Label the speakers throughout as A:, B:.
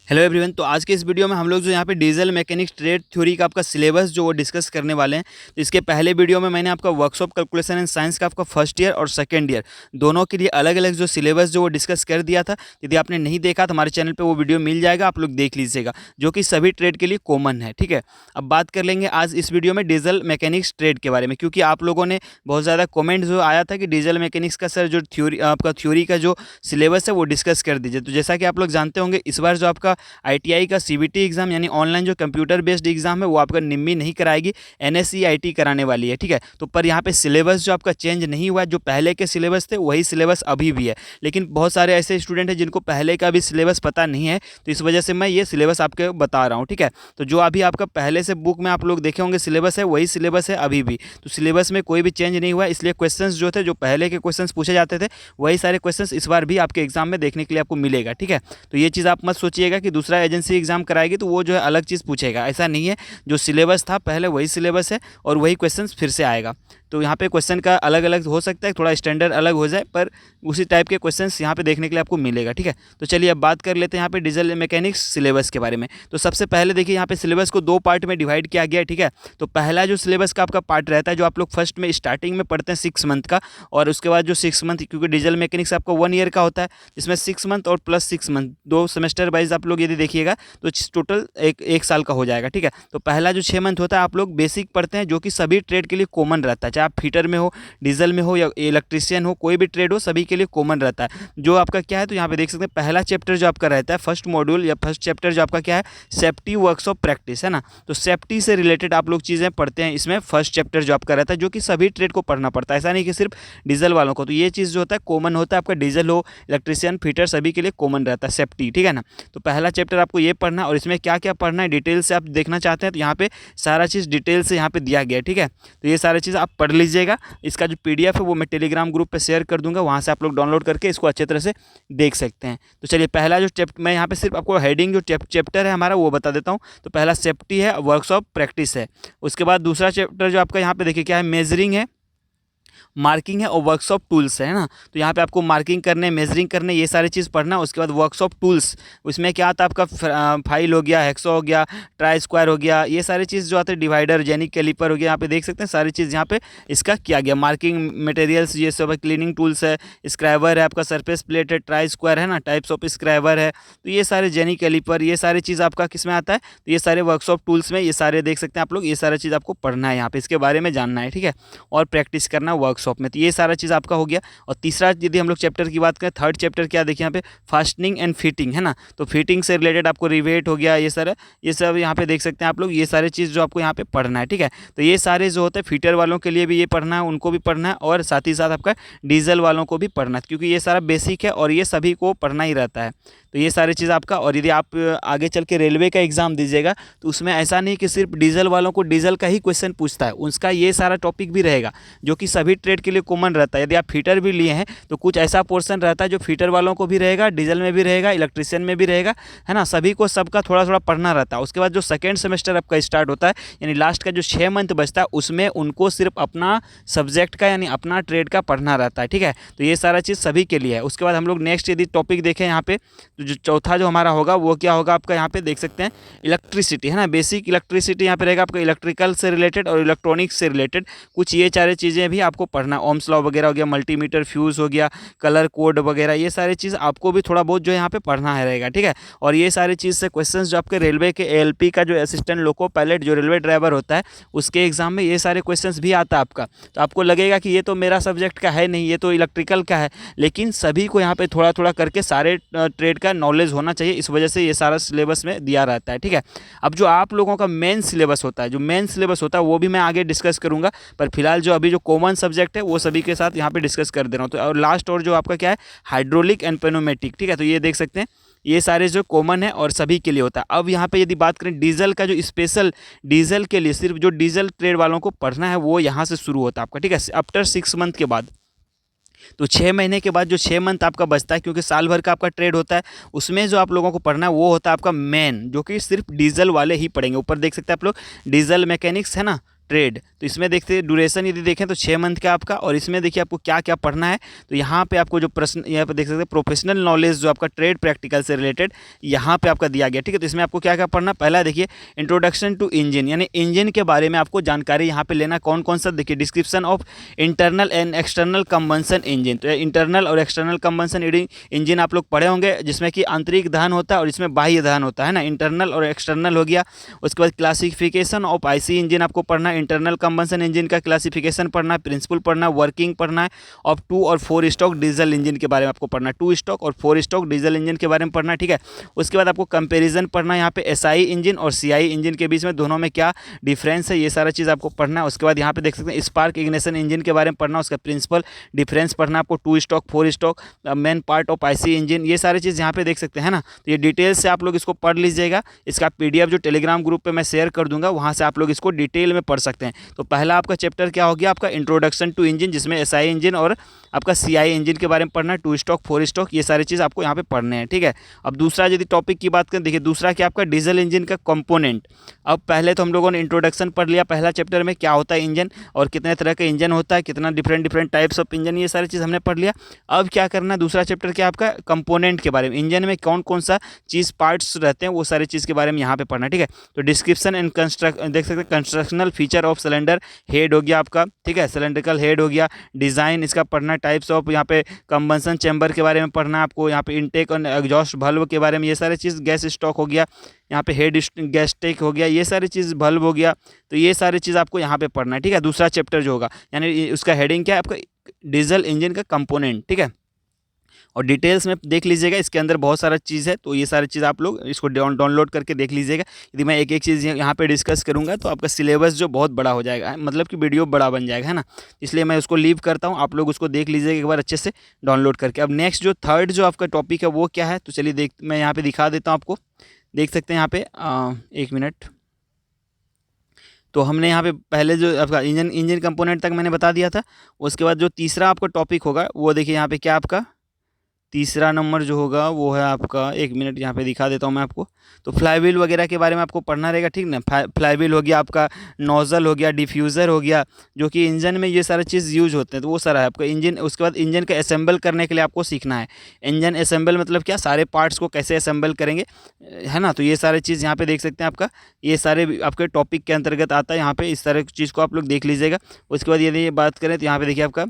A: Hello everyone. तो आज के इस वीडियो में हम लोग जो यहाँ पे डीजल मैकेनिक्स ट्रेड थ्योरी का आपका सिलेबस जो वो डिस्कस करने वाले हैं। तो इसके पहले वीडियो में मैंने आपका वर्कशॉप कैलकुलेशन एंड साइंस का आपका फर्स्ट ईयर और सेकंड ईयर दोनों के लिए अलग अलग जो सिलेबस जो वो डिस्कस कर दिया था। यदि आपने नहीं देखा तो हमारे चैनल पर वो वीडियो मिल जाएगा, आप लोग देख लीजिएगा, जो कि सभी ट्रेड के लिए कॉमन है। ठीक है, अब बात कर लेंगे आज इस वीडियो में डीजल मैकेनिक्स ट्रेड के बारे में, क्योंकि आप लोगों ने बहुत ज़्यादा कॉमेंट जो आया था कि डीजल मैकेनिक्स का सर जो थ्योरी आपका थ्योरी का जो सिलेबस है वो डिस्कस कर दीजिए। तो जैसा कि आप लोग जानते होंगे, इस बार जो आपका ITI का CBT एग्जाम यानी ऑनलाइन जो कंप्यूटर बेस्ड एग्जाम है वो आपका निम्मी नहीं कराएगी, NSEIT कराने वाली है। ठीक है, तो पर यहाँ पे सिलेबस जो आपका चेंज नहीं हुआ है, जो पहले के सिलेबस थे वही सिलेबस अभी भी है। लेकिन बहुत सारे ऐसे स्टूडेंट हैं जिनको पहले का भी सिलेबस पता नहीं है, तो इस वजह से मैं ये सिलेबस आपके बता रहा हूँ। ठीक है, तो जो अभी आपका पहले से बुक में आप लोग देखे होंगे सिलेबस है, वही सिलेबस है अभी भी। तो सिलेबस में कोई भी चेंज नहीं हुआ है, इसलिए क्वेश्चन जो थे, जो पहले के क्वेश्चन पूछे जाते थे, वही सारे क्वेश्चन इस बार भी आपके एग्जाम में देखने के लिए आपको मिलेगा। ठीक है, तो ये चीज़ आप मत सोचिएगा कि दूसरा एजेंसी एग्जाम कराएगी तो वो जो है अलग चीज़ पूछेगा, ऐसा नहीं है। जो सिलेबस था पहले वही सिलेबस है और वही क्वेश्चन फिर से आएगा। तो यहाँ पे क्वेश्चन का अलग अलग हो सकता है, थोड़ा स्टैंडर्ड अलग हो जाए, पर उसी टाइप के क्वेश्चंस यहाँ पे देखने के लिए आपको मिलेगा। ठीक है, तो चलिए अब बात कर लेते हैं यहाँ पे डीजल मैकेनिक्स सिलेबस के बारे में। तो सबसे पहले देखिए, यहाँ पे सिलेबस को दो पार्ट में डिवाइड किया गया है। ठीक है, तो पहला जो सिलेबस का आपका पार्ट रहता है, जो आप लोग फर्स्ट में स्टार्टिंग में पढ़ते हैं 6 मंथ का, और उसके बाद जो 6 मंथ, क्योंकि डीजल मैकेनिक्स आपका 1 ईयर का होता है, जिसमें 6 मंथ और प्लस 6 मंथ दो सेमेस्टर वाइज आप लोग यदि देखिएगा तो टोटल एक साल का हो जाएगा। ठीक है, तो पहला जो 6 मंथ होता है आप लोग बेसिक पढ़ते हैं, जो कि सभी ट्रेड के लिए कॉमन रहता है, चाहे आप फिटर में हो, डीजल में हो या इलेक्ट्रीशियन हो, कोई भी ट्रेड हो, सभी के लिए कॉमन रहता है। जो आपका क्या है, तो यहाँ पे देख सकते हैं पहला चैप्टर जो आपका रहता है, फर्स्ट मॉड्यूल या फर्स्ट चैप्टर जो आपका क्या है, सेफ्टी वर्कशॉप प्रैक्टिस है ना। तो सेफ्टी से रिलेटेड आप लोग चीज़ें पढ़ते हैं इसमें। फर्स्ट चैप्टर जो आपका रहता है, जो कि सभी ट्रेड को पढ़ना पड़ता है, ऐसा नहीं कि सिर्फ डीजल वालों को। तो ये चीज़ जो होता है कॉमन होता है, आपका डीजल हो, इलेक्ट्रीशियन, फिटर, सभी के लिए कॉमन रहता है सेफ्टी। ठीक है ना, तो पहला चैप्टर आपको ये पढ़ना है, और इसमें क्या क्या पढ़ना है डिटेल से आप देखना चाहते हैं तो यहाँ पे सारा चीज़ डिटेल से यहाँ पे दिया गया है। ठीक है, तो ये सारी चीज़ आप पढ़ लीजिएगा। इसका जो PDF है वो मैं टेलीग्राम ग्रुप पे शेयर कर दूंगा, वहाँ से आप लोग डाउनलोड करके इसको अच्छे तरह से देख सकते हैं। तो चलिए पहला जो मैं यहाँ पे सिर्फ आपको हेडिंग जो चैप्टर है हमारा वो बता देता हूँ। तो पहला सेफ्टी है, वर्कशॉप प्रैक्टिस है। उसके बाद दूसरा चैप्टर जो आपका यहाँ पे देखिए क्या है, मेजरिंग है, मार्किंग है और वर्कशॉप टूल्स है ना। तो यहाँ पे आपको मार्किंग करने, मेजरिंग करने, ये सारी चीज़ पढ़ना। उसके बाद वर्कशॉप टूल्स, उसमें क्या आता है आपका फाइल हो गया, हेक्सो हो गया, ट्राई स्क्वायर हो गया, ये सारी चीज़ जो आते हैं, डिवाइडर, जेनिक कैलिपर हो गया। यहाँ पे देख सकते हैं सारी चीज़ यहाँ पे इसका किया गया। मार्किंग मटेरियल्स ये सब है, क्लीनिंग टूल्स है, स्क्रैबर है, आपका सरफेस प्लेट है, ट्राई स्क्वायर है ना, टाइप्स ऑफ स्क्रैबर है। तो ये सारे जेनिक कैलिपर, ये सारी चीज़ आपका किस में आता है, तो ये सारे वर्कशॉप टूल्स में, ये सारे देख सकते हैं आप लोग। ये सारी चीज़ आपको पढ़ना है यहाँ पे, इसके बारे में जानना है। ठीक है, और प्रैक्टिस करना वर्कशॉप में। तो ये सारा चीज़ आपका हो गया। और तीसरा यदि हम लोग चैप्टर की बात करें, थर्ड चैप्टर क्या देखिए यहाँ पे, फास्टनिंग एंड फिटिंग है ना। तो फिटिंग से रिलेटेड आपको रिवेट हो गया, ये सब यहाँ पे देख सकते हैं आप लोग। ये सारे चीज़ जो आपको यहाँ पे पढ़ना है। ठीक है, तो ये सारे जो होते हैं फिटर वालों के लिए भी ये पढ़ना है, उनको भी पढ़ना है, और साथ ही साथ आपका डीजल वालों को भी पढ़ना है, क्योंकि ये सारा बेसिक है और ये सभी को पढ़ना ही रहता है। तो ये सारी चीज़ आपका। और यदि आप आगे चल के रेलवे का एग्जाम दीजिएगा तो उसमें ऐसा नहीं कि सिर्फ डीजल वालों को डीजल का ही क्वेश्चन पूछता है, उसका ये सारा टॉपिक भी रहेगा, जो कि सभी ट्रेड के लिए कॉमन रहता है। यदि आप फिटर भी लिए हैं तो कुछ ऐसा पोर्शन रहता है जो फिटर वालों को भी रहेगा, डीजल में भी रहेगा, इलेक्ट्रिशियन में भी रहेगा, है ना। सभी को सबका थोड़ा थोड़ा पढ़ना रहता है। उसके बाद जो सेकेंड सेमेस्टर आपका स्टार्ट होता है, यानी लास्ट का जो 6 मंथ बचता है, उसमें उनको सिर्फ अपना सब्जेक्ट का यानी अपना ट्रेड का पढ़ना रहता है। ठीक है, तो ये सारा चीज़ सभी के लिए है। उसके बाद हम लोग नेक्स्ट यदि टॉपिक देखें यहाँ पे, तो जो चौथा जो हमारा होगा वो क्या होगा आपका, यहाँ पे देख सकते हैं इलेक्ट्रिसिटी है ना। बेसिक इलेक्ट्रिसिटी यहाँ पे रहेगा आपका, इलेक्ट्रिकल से रिलेटेड और इलेक्ट्रॉनिक्स से रिलेटेड कुछ ये सारी चीज़ें भी आपको पढ़ना। ओम्स लॉ वगैरह हो गया, मल्टीमीटर, फ्यूज़ हो गया, कलर कोड वगैरह, ये सारी चीज़ आपको भी थोड़ा बहुत जो यहाँ पे पढ़ना है रहेगा। ठीक है, और ये सारी चीज़ से क्वेश्चंस जो आपके रेलवे के ALP का जो असिस्टेंट लोको पायलट जो रेलवे ड्राइवर होता है, उसके एग्जाम में ये सारे क्वेश्चंस भी आता है आपका। तो आपको लगेगा कि ये तो मेरा सब्जेक्ट का है नहीं, ये तो इलेक्ट्रिकल का है, लेकिन सभी को यहाँ पे थोड़ा थोड़ा करके सारे ट्रेड का नॉलेज होना चाहिए, इस वजह से ये सारा सिलेबस में दिया रहता है। ठीक है, अब जो आप लोगों का मेन सिलेबस होता है, जो मेन सिलेबस होता है वो भी मैं आगे डिस्कस करूंगा, पर फिलहाल जो अभी जो कॉमन सब्जेक्ट है वो सभी के साथ यहाँ पे डिस्कस कर दे रहा हूँ। तो और लास्ट और जो आपका क्या है, हाइड्रोलिक एंड पेनोमेटिक। ठीक है, तो ये देख सकते हैं ये सारे जो कॉमन है और सभी के लिए होता है। अब यहाँ पे यदि बात करें डीजल का, जो स्पेशल डीजल के लिए सिर्फ जो डीजल ट्रेड वालों को पढ़ना है वो यहाँ से शुरू होता है आपका। ठीक है, आफ्टर 6 मंथ के बाद। तो 6 महीने के बाद जो 6 मंथ आपका बचता है, क्योंकि साल भर का आपका ट्रेड होता है, उसमें जो आप लोगों को पढ़ना है वो होता है आपका मेन, जो कि सिर्फ डीजल वाले ही पढ़ेंगे। ऊपर देख सकते हैं आप लोग, डीजल मैकेनिक्स है ना, ट्रेड। तो इसमें देखते ड्यूरेशन यदि देखें तो 6 मंथ का आपका, और इसमें देखिए आपको क्या क्या पढ़ना है। तो यहाँ पे आपको जो प्रश्न यहाँ पे देख सकते हैं प्रोफेशनल नॉलेज जो आपका ट्रेड प्रैक्टिकल से रिलेटेड यहाँ पे आपका दिया गया, ठीक है। तो इसमें आपको क्या क्या पढ़ना, पहला देखिए इंट्रोडक्शन टू इंजन, यानी इंजन के बारे में आपको जानकारी यहाँ पे लेना। कौन कौन सा देखिए, description of internal and external combustion engine. तो इंटरनल और एक्सटर्नल कंबंशन इंजन आप लोग पढ़े होंगे, जिसमें कि आंतरिक दहन होता है और इसमें बाह्य दहन होता है ना, इंटरनल और एक्सटर्नल हो गया। उसके बाद क्लासिफिकेशन ऑफ आईसी इंजन आपको पढ़ना है, इंटरनल कंबंशन इंजन का क्लासिफिकेशन पढ़ना है, प्रिंसिपल पढ़ना है, वर्किंग पढ़ना है, ऑफ 2 और 4 स्ट्रोक डीजल इंजन के बारे में आपको पढ़ना है, 2 स्ट्रोक और 4 स्ट्रोक डीजल इंजन के बारे में पढ़ना है, ठीक है। उसके बाद आपको कंपेरिजन पढ़ना है, यहाँ पे एसआई इंजन और सीआई इंजन के बीच में दोनों में क्या डिफरेंस है, ये सारा चीज़ आपको पढ़ना है। उसके बाद यहाँ पे देख सकते हैं स्पार्क इग्निशन इंजन के बारे में पढ़ना, उसका प्रिंसिपल डिफरेंस पढ़ना आपको, 2 stroke 4 stroke main part of IC engine, ये सारी चीज़ यहाँ पे देख सकते हैं ना। तो ये डिटेल से आप लोग इसको पढ़ लीजिएगा। इसका पीडीएफ जो टेलीग्राम ग्रुप पे मैं शेयर कर दूंगा, वहाँ से आप लोग इसको डिटेल में पढ़ सकते हैं। तो पहला आपका चैप्टर क्या हो गया, आपका इंट्रोडक्शन टू इंजन, जिसमें एसआई इंजन और आपका सीआई इंजन के बारे में पढ़ना है, 2 स्ट्रोक 4 स्ट्रोक, ये सारी चीज़ आपको यहाँ पे पढ़ने हैं, ठीक है। अब दूसरा यदि टॉपिक की बात करें, देखिए दूसरा क्या आपका डीजल इंजन का कंपोनेंट। अब पहले तो हम लोगों ने इंट्रोडक्शन पढ़ लिया पहला चैप्टर में, क्या होता है इंजन और कितने तरह का इंजन होता है, कितना डिफरेंट टाइप्स ऑफ इंजन, ये सारी चीज़ हमने पढ़ लिया। अब क्या करना है, दूसरा चैप्टर क्या आपका कंपोनेंट के बारे में, इंजन में कौन कौन सा चीज़ पार्ट्स रहते हैं, वो सारी चीज़ के बारे में यहाँ पे पढ़ना है, ठीक है। तो डिस्क्रिप्शन एंड देख सकते हैं constructional feature of cylinder head हो गया आपका, ठीक है, सिलेंड्रिकल हेड हो गया, डिज़ाइन इसका पढ़ना, टाइप्स ऑफ यहाँ पे कंबंशन चैम्बर के बारे में पढ़ना है आपको, यहाँ पे इनटेक और एग्जॉस्ट वाल्व के बारे में, ये सारी चीज़, गैस स्टॉक हो गया, यहाँ पे हेड गैस टेक हो गया, ये सारी चीज़ वाल्व हो गया। तो ये सारी चीज़ आपको यहाँ पे पढ़ना है, ठीक है। दूसरा चैप्टर जो होगा, यानी उसका हेडिंग क्या है आपका, डीजल इंजन का कंपोनेंट, ठीक है। और डिटेल्स में देख लीजिएगा, इसके अंदर बहुत सारा चीज़ है, तो ये सारी चीज़ आप लोग इसको डाउनलोड करके देख लीजिएगा। यदि मैं एक एक चीज़ यहाँ पे डिस्कस करूँगा तो आपका सिलेबस जो बहुत बड़ा हो जाएगा, मतलब कि वीडियो बड़ा बन जाएगा, है ना। इसलिए मैं उसको लीव करता हूँ, आप लोग उसको देख लीजिएगा एक बार अच्छे से डाउनलोड करके। अब नेक्स्ट जो थर्ड जो आपका टॉपिक है वो क्या है, तो चलिए मैं यहाँ पर दिखा देता हूँ आपको, देख सकते हैं यहाँ पे 1 मिनट। तो हमने यहाँ पे पहले जो आपका इंजन कंपोनेंट तक मैंने बता दिया था। उसके बाद जो तीसरा आपका टॉपिक होगा वो देखिए यहाँ पे क्या आपका तीसरा नंबर जो होगा वो है आपका, 1 मिनट यहाँ पे दिखा देता हूँ मैं आपको। तो फ्लाईव्हील वगैरह के बारे में आपको पढ़ना रहेगा, ठीक ना। फ्लाईव्हील हो गया आपका, नोजल हो गया, डिफ्यूज़र हो गया, जो कि इंजन में ये सारे चीज़ यूज होते हैं, तो वो सारा है आपका इंजन। उसके बाद इंजन का असेंबल करने के लिए आपको सीखना है। इंजन असेंबल मतलब क्या, सारे पार्ट्स को कैसे असेंबल करेंगे, है ना। तो ये सारे चीज़ यहाँ पे देख सकते हैं आपका, ये सारे आपके टॉपिक के अंतर्गत आता है यहाँ पे, इस तरह की चीज़ को आप लोग देख लीजिएगा। उसके बाद यदि ये बात करें तो यहाँ पे देखिए आपका,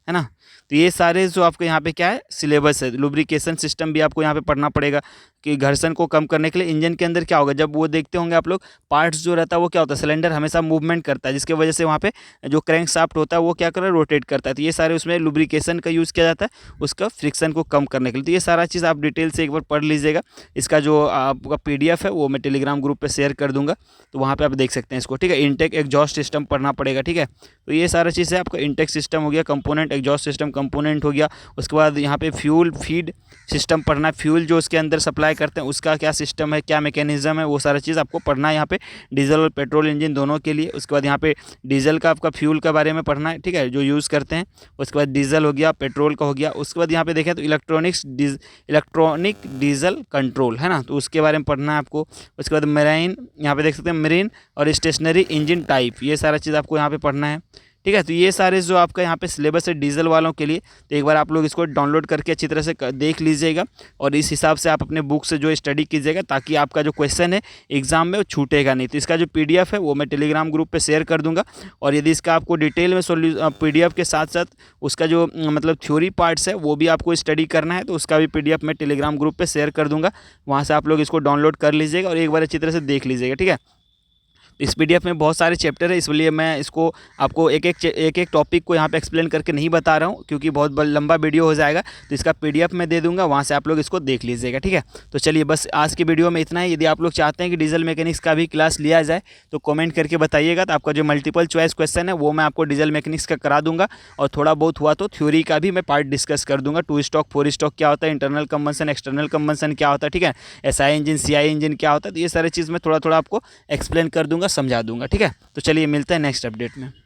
A: है ना। तो ये सारे जो आपको यहाँ पे क्या है सिलेबस है। लुब्रिकेशन सिस्टम भी आपको यहाँ पे पढ़ना पड़ेगा कि घर्षण को कम करने के लिए इंजन के अंदर क्या होगा, जब वो देखते होंगे आप लोग पार्ट्स जो रहता है वो क्या होता है, सिलेंडर हमेशा मूवमेंट करता है, जिसकी वजह से वहाँ पे जो क्रैंक शाफ्ट होता है वो क्या कर रहा है, रोटेट करता है। तो ये सारे उसमें लुब्रिकेशन का यूज़ किया जाता है उसका फ्रिक्शन को कम करने के लिए। तो ये सारा चीज़ आप डिटेल से एक बार पढ़ लीजिएगा। इसका जो आपका PDF है वो मैं टेलीग्राम ग्रुप पर शेयर कर दूँगा, तो वहाँ पर आप देख सकते हैं इसको, ठीक है। इनटेक एग्जॉस्ट सिस्टम पढ़ना पड़ेगा, ठीक है। तो ये सारा चीज़ है आपका, इनटेक सिस्टम हो गया, कंपोनेंट एग्जॉस्ट सिस्टम कंपोनेंट हो गया। उसके बाद यहाँ पे फ्यूल फीड सिस्टम पढ़ना है, फ्यूल जो उसके अंदर सप्लाई करते हैं उसका क्या सिस्टम है, क्या मैकेनिज्म है, वो सारा चीज़ आपको पढ़ना है यहाँ पे, डीजल और पेट्रोल इंजन दोनों के लिए। उसके बाद यहाँ पे डीजल का आपका फ्यूल के बारे में पढ़ना है, ठीक है, जो यूज़ करते हैं। उसके बाद डीजल हो गया, पेट्रोल का हो गया। उसके बाद यहाँ पे देखें तो इलेक्ट्रॉनिक डीजल कंट्रोल, है ना, तो उसके बारे में पढ़ना है आपको। उसके बाद मरीन, यहाँ पे देख सकते हैं मरीन और स्टेशनरी इंजन टाइप, ये सारा चीज़ आपको यहाँ पे पढ़ना है, ठीक है। तो ये सारे जो आपका यहाँ पे सिलेबस है डीजल वालों के लिए, तो एक बार आप लोग इसको डाउनलोड करके अच्छी तरह से देख लीजिएगा और इस हिसाब से आप अपने बुक से जो स्टडी कीजिएगा, ताकि आपका जो क्वेश्चन है एग्जाम में वो छूटेगा नहीं। तो इसका जो PDF है वो मैं टेलीग्राम ग्रुप पे शेयर कर दूंगा, और यदि इसका आपको डिटेल में PDF के साथ साथ उसका जो मतलब थ्योरी पार्ट्स है वो भी आपको स्टडी करना है, तो उसका भी PDF मैं टेलीग्राम ग्रुप पर शेयर कर दूँगा, वहाँ से आप लोग इसको डाउनलोड कर लीजिएगा और एक बार अच्छी तरह से देख लीजिएगा, ठीक है। इस PDF में बहुत सारे चैप्टर है, इसलिए मैं इसको आपको एक एक टॉपिक को यहाँ पे एक्सप्लेन करके नहीं बता रहा हूँ, क्योंकि बहुत लंबा वीडियो हो जाएगा। तो इसका PDF मैं दे दूँगा, वहाँ से आप लोग इसको देख लीजिएगा, ठीक है। तो चलिए बस आज की वीडियो में इतना ही। यदि आप लोग चाहते हैं कि डीजल मैकेनिक्स का भी क्लास लिया जाए तो कमेंट करके बताइएगा, तो आपका जो मल्टीपल चॉइस क्वेश्चन है वो मैं आपको डीजल मैकेनिक्स का करा दूँगा, और थोड़ा बहुत हुआ तो थ्योरी का भी मैं पार्ट डिस्कस कर दूँगा। 2 स्ट्रोक 4 स्ट्रोक क्या होता है, इंटरनल कंबंशन एक्सटर्नल कंबंशन क्या होता है, ठीक है, SI इंजन CI इंजन क्या होता है, तो ये सारी चीज़ मैं थोड़ा थोड़ा आपको एक्सप्लेन कर दूँगा, समझा दूँगा, ठीक है। तो चलिए मिलते हैं नेक्स्ट अपडेट में।